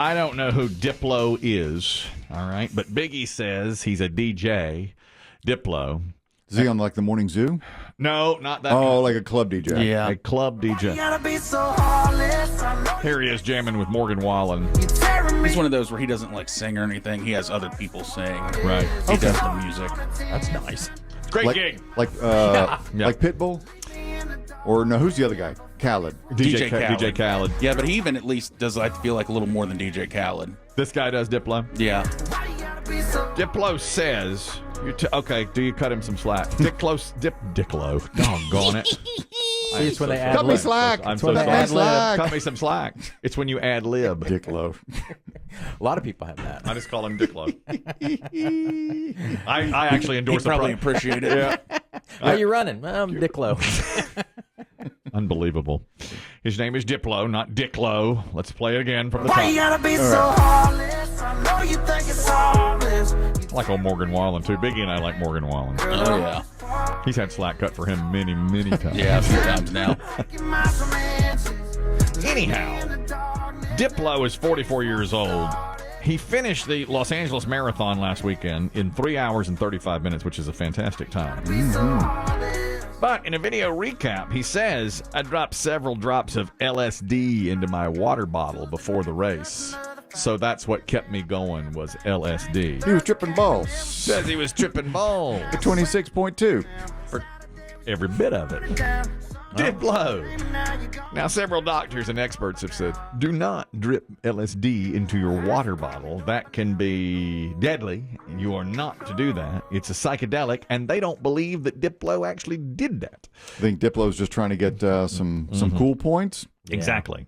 I don't know who Diplo is, all right? But Biggie says he's a DJ, Diplo. Is he on like the Morning Zoo? No, not that. Oh, like a club DJ. Yeah. A club DJ. Here he is jamming with Morgan Wallen. He's one of those where he doesn't like sing or anything. He has other people sing. Right. He does the music. That's nice. Great gig. Like Pitbull? Or no, who's the other guy? Khaled. DJ Khaled. DJ Khaled. Yeah, but he even at least does, I feel like, a little more than DJ Khaled. This guy does Diplo? Yeah. Diplo says, okay, do you cut him some slack? Diplo, doggone it. See, it's when they add Cut me slack. I'm It's so when they sorry. add lib. Cut me some slack. It's when you ad lib. Diplo. A lot of people have that. I just call him Diplo. I actually endorse He'd probably appreciate it. Yeah. How you running? I'm Diplo. Unbelievable. His name is Diplo, not Dicklo. Let's play it again from the top. Why you gotta be so heartless? I know you think it's heartless. I like old Morgan Wallen, too. Biggie and I like Morgan Wallen. Oh, yeah. He's had slack cut for him many, many times. Yeah, a few times now. Anyhow, Diplo is 44 years old. He finished the Los Angeles Marathon last weekend in 3 hours and 35 minutes, which is a fantastic time. But in a video recap, he says, I dropped several drops of LSD into my water bottle before the race. So that's what kept me going was LSD. He was tripping balls. Says he was tripping balls. 26.2. For every bit of it. Diplo. Now, several doctors and experts have said, do not drip LSD into your water bottle. That can be deadly. You are not to do that. It's a psychedelic, and they don't believe that Diplo actually did that. I think Diplo's just trying to get some cool points. Exactly.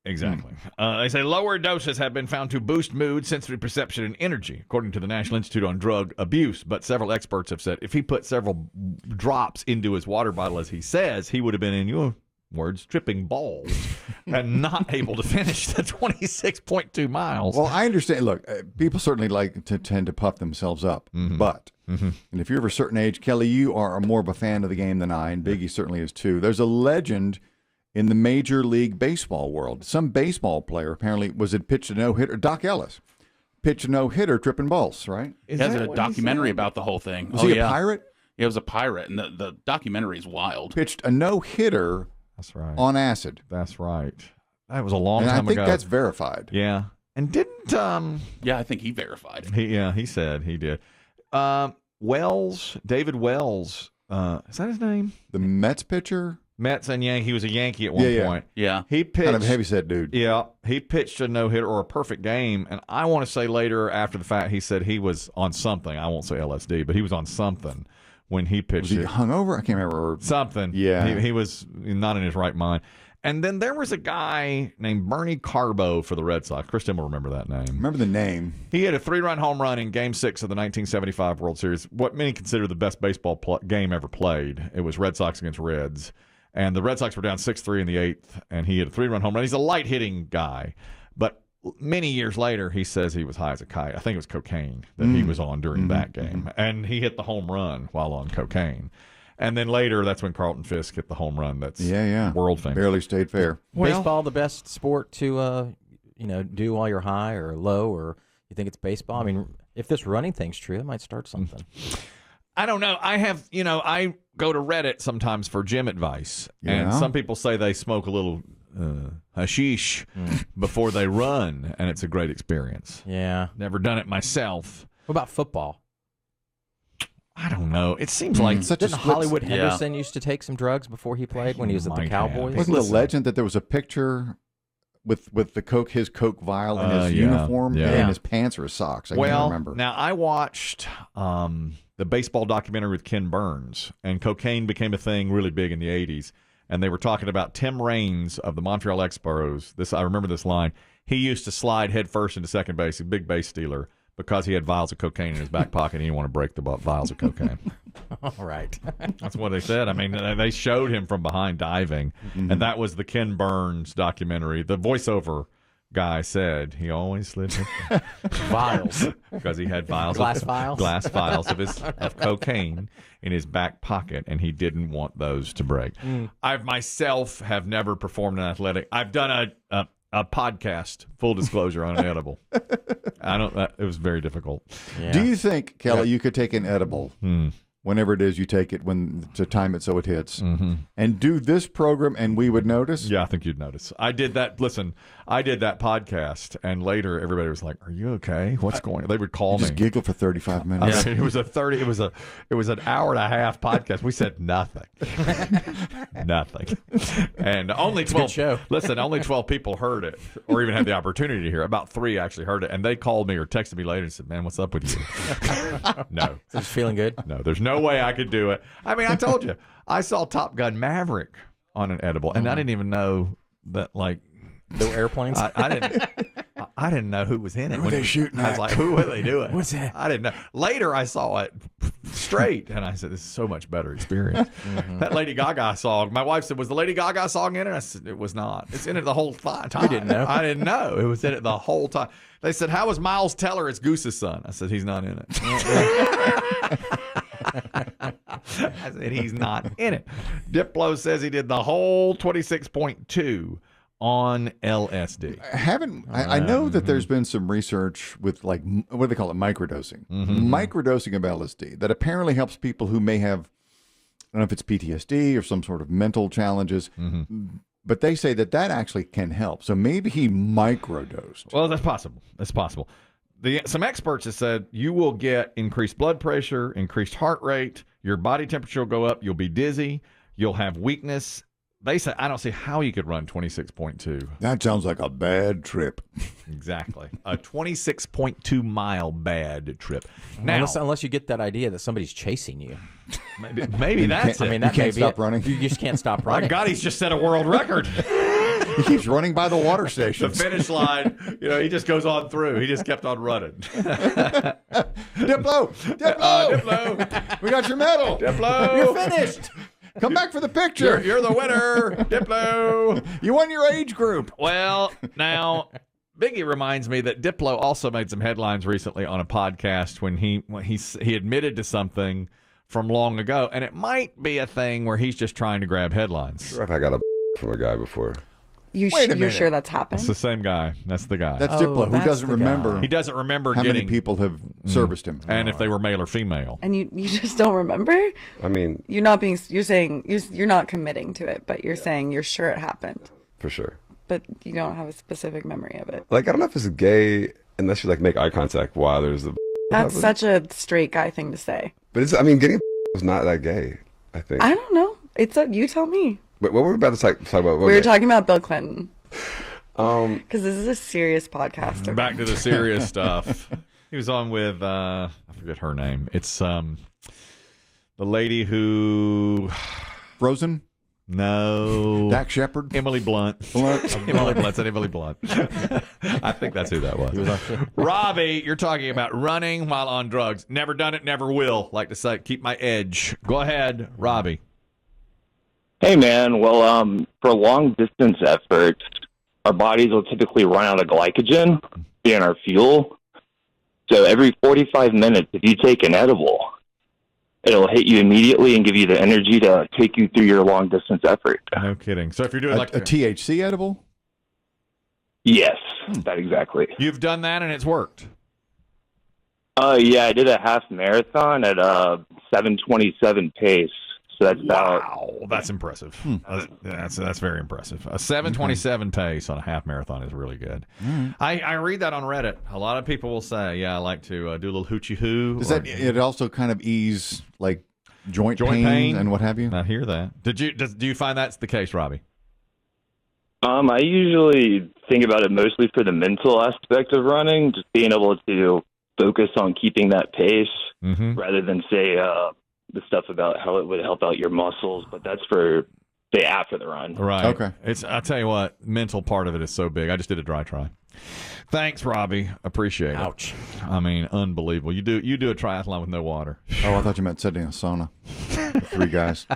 Exactly. They say lower doses have been found to boost mood, sensory perception, and energy, according to the National Institute on Drug Abuse. But several experts have said if he put several drops into his water bottle, as he says, he would have been, in your words, tripping balls and not able to finish the 26.2 miles. Well, I understand. Look, people certainly like to tend to puff themselves up. But, and if you're of a certain age, Kelly, you are more of a fan of the game than I, and Biggie certainly is too. There's a legend in the Major League Baseball world. Some baseball player apparently pitched a no-hitter. Doc Ellis pitched a no-hitter tripping balls, right? He has a documentary about the whole thing. Was he a pirate? Yeah, it was a pirate, and the documentary is wild. Pitched a no-hitter That's right. on acid. That's right. That was a long And time ago. I think that's verified. Yeah. And didn't... Yeah, I think he verified. He said he did. David Wells, is that his name? The Mets pitcher? Mets and Yankee. He was a Yankee at one point. Yeah. He pitched. Kind of a heavyset dude. Yeah. He pitched a no-hitter or a perfect game. And I want to say later, after the fact, he said he was on something. I won't say LSD, but he was on something when he pitched Was he hungover? I can't remember. something. Yeah. He was not in his right mind. And then there was a guy named Bernie Carbo for the Red Sox. Kristen will remember that name. Remember the name. He had a 3-run home run in Game 6 of the 1975 World Series, what many consider the best baseball game ever played. It was Red Sox against Reds. And the Red Sox were down 6-3 in the 8th, and he had a 3-run home run. He's a light-hitting guy. But many years later, he says he was high as a kite. I think it was cocaine that he was on during that game. And he hit the home run while on cocaine. And then later, that's when Carlton Fisk hit the home run that's world famous. Barely stayed fair. Baseball, the best sport to do while you're high or low, or you think it's baseball? I mean, if this running thing's true, it might start something. I don't know. I go to Reddit sometimes for gym advice, and some people say they smoke a little hashish before they run, and it's a great experience. Yeah. Never done it myself. What about football? I don't know. It seems like Didn't Hollywood Henderson used to take some drugs before he played when he was at the Cowboys? Wasn't the legend that there was a picture with his Coke vial in his uniform and his pants or his socks? I can't remember. Now I watched the baseball documentary with Ken Burns, and cocaine became a thing really big in the 80s. And they were talking about Tim Raines of the Montreal Expos. I remember this line. He used to slide headfirst into second base, a big base stealer, because he had vials of cocaine in his back pocket and he didn't want to break the vials of cocaine. All right. That's what they said. I mean, they showed him from behind diving, and that was the Ken Burns documentary. The voiceover guy said he always slid vials because he had vials, glass vials of cocaine in his back pocket, and he didn't want those to break. I myself have never performed an athletic. I've done a a podcast. Full disclosure on an edible. It was very difficult. Yeah. Do you think, Kelly, you could take an edible whenever it is you take it, to time it so it hits, and do this program and we would notice? Yeah, I think you'd notice. I did that. Listen, I did that podcast, and later everybody was like, "Are you okay? What's going on?" They would call me. Just giggle for 35 minutes. It was an hour and a half podcast. We said nothing, nothing, and only 12. show. Listen, only 12 people heard it, or even had the opportunity to hear it. About 3 actually heard it, and they called me or texted me later and said, "Man, what's up with you?" No, So it's feeling good. no, there's no way I could do it. I mean, I told you, I saw Top Gun Maverick on an edible, and I didn't even know that, like, The airplanes. I didn't know who was in it. Who were they shooting I was at? like, who were they doing? What's that? I didn't know. Later, I saw it straight, and I said, this is so much better experience. That Lady Gaga song, my wife said, was the Lady Gaga song in it? I said, it was not. It's in it the whole time. You didn't know? I didn't know. It was in it the whole time. They said, how was Miles Teller? It's Goose's son. I said, he's not in it. I said, he's not in it. Diplo says he did the whole 26.2 on LSD. I know that there's been some research with, like, what do they call it, microdosing. Microdosing of LSD that apparently helps people who may have, I don't know if it's PTSD or some sort of mental challenges, but they say that actually can help. So maybe he microdosed. Well, that's possible. That's possible. Some experts have said you will get increased blood pressure, increased heart rate, your body temperature will go up, you'll be dizzy, you'll have weakness. They say, I don't see how you could run 26.2. That sounds like a bad trip. Exactly. A 26.2 mile bad trip. Now, Unless you get that idea that somebody's chasing you. maybe that's it. I mean, You that can't may be stop it. running? You just can't stop My running. God, he's just set a world record. He keeps running by the water The stations. finish line, he just goes on through. He just kept on running. Diplo! Diplo! We got your medal! Diplo! You're finished! Come back for the picture! You're the winner, Diplo! You won your age group! Well, now, Biggie reminds me that Diplo also made some headlines recently on a podcast when he admitted to something from long ago, and it might be a thing where he's just trying to grab headlines. I got a from a guy before. Wait a You're minute. sure that's happened? It's the same guy. That's the guy. That's Oh, Diplo, who that's doesn't the remember guy. He doesn't remember how getting many people have serviced him. and if they were male or female. And you just don't remember? I mean, You're saying you're not committing to it, but you're saying you're sure it happened, for sure. but you don't have a specific memory of it. Like, I don't know if it's gay unless you, like, make eye contact while there's the. That's such a straight guy thing to say. But it's, I mean, getting was not that gay, I think. I don't know. You tell me. But what were we about to talk about? We were talking about Bill Clinton. Um, Because this is a serious podcast. Back to the serious stuff. He was on with I forget her name. It's the lady who Frozen? no Dak Shepard? Emily Blunt. Emily Blunt. Said Emily Blunt. I think that's who that was. Robbie, you're talking about running while on drugs. Never done it, never will. Like to say, keep my edge. Go ahead, Robbie. Hey, man. Well, for long distance efforts, our bodies will typically run out of glycogen, being our fuel. So every 45 minutes, if you take an edible, it'll hit you immediately and give you the energy to take you through your long distance effort. No kidding. So if you're doing A like THC edible? Yes, that exactly. you've done that and it's worked. Yeah, I did a half marathon at 7:27 pace. So that's about Wow, that's impressive. That's very impressive. A 7:27 pace on a half marathon is really good. I read that on Reddit. A lot of people will say, "Yeah, I like to do a little hoochie hoo." Does that it also kind of ease, like, joint Joint pain? and what have you? I hear that. Do you find that's the case, Robbie? I usually think about it mostly for the mental aspect of running, just being able to focus on keeping that pace rather than say the stuff about how it would help out your muscles. But that's for say after the run. Right. Okay. I tell you what, mental part of it is so big. I just did a dry try. Thanks, Robbie. Appreciate it. Ouch. I mean, unbelievable. You do a triathlon with no water. Oh, I thought you meant sitting in a sauna. With 3 guys.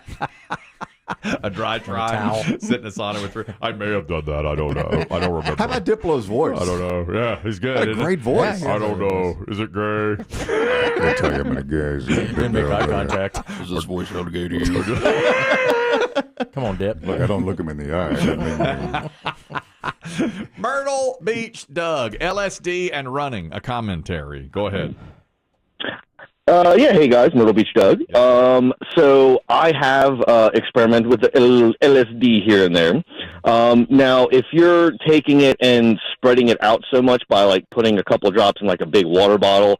A dry try. towel. Sit in a sauna with 3. I may have done that. I don't know. I don't remember. How about Diplo's voice? I don't know. Yeah, he's good. What a isn't great it? voice. I don't know. Is it gay? I tell you, I'm gonna gaze. Didn't make eye contact. Does this voice sound gay to you? Come on, Dip. Look, I don't look him in the eye. Myrtle Beach Doug, LSD and running, a commentary. Go ahead. Yeah, hey guys, Myrtle Beach Doug. So I have experimented with the LSD here and there. Now, if you're taking it and spreading it out so much by like putting a couple drops in like a big water bottle,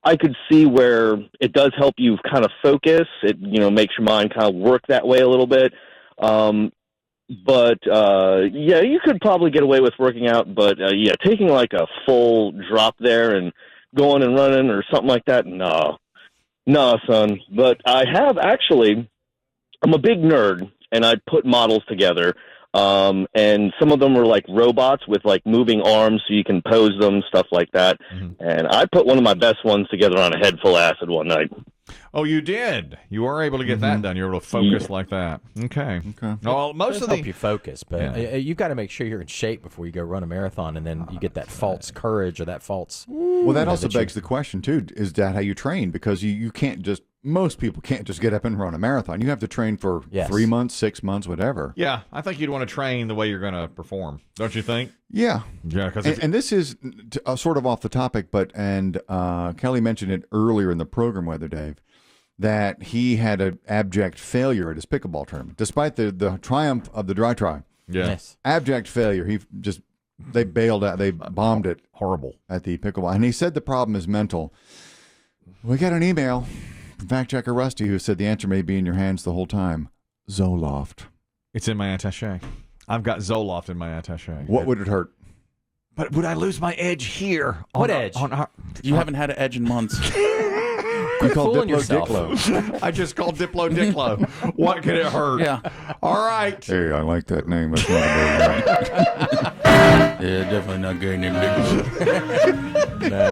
I could see where it does help you kind of focus. It makes your mind kind of work that way a little bit. But yeah, you could probably get away with working out. But yeah, taking like a full drop there and going and running or something like that, no, son. But I have actually, I'm a big nerd, and I put models together. And some of them were like robots with like moving arms so you can pose them, stuff like that. Mm-hmm. And I put one of my best ones together on a head full of acid one night. Oh, you did. You were able to get that done. You were able to focus like that. Okay. Well, most of help you focus, but you've got to make sure you're in shape before you go run a marathon, and then you get that false courage or that false. Well, that also begs the question too: is that how you train? Because you can't just. Most people can't just get up and run a marathon. You have to train for 3 months, 6 months, whatever. Yeah, I think you'd want to train the way you're going to perform, don't you think? Yeah. Yeah, and this is sort of off the topic, but Kelly mentioned it earlier in the program, Weather Dave, that he had an abject failure at his pickleball tournament, despite the triumph of the dry try. Yeah. Yes. Abject failure. They bailed out. They bombed it. Horrible. At the pickleball. And he said the problem is mental. We got an email from fact checker Rusty, who said the answer may be in your hands the whole time. Zoloft. It's in my attaché. I've got Zoloft in my attaché. What would it hurt? But would I lose my edge here? What edge? You haven't had an edge in months. You called Diplo. I just called Diplo. What could it hurt? Yeah. All right. Hey, I like that name. That's not a bad name. Yeah, definitely not gay named Diplo.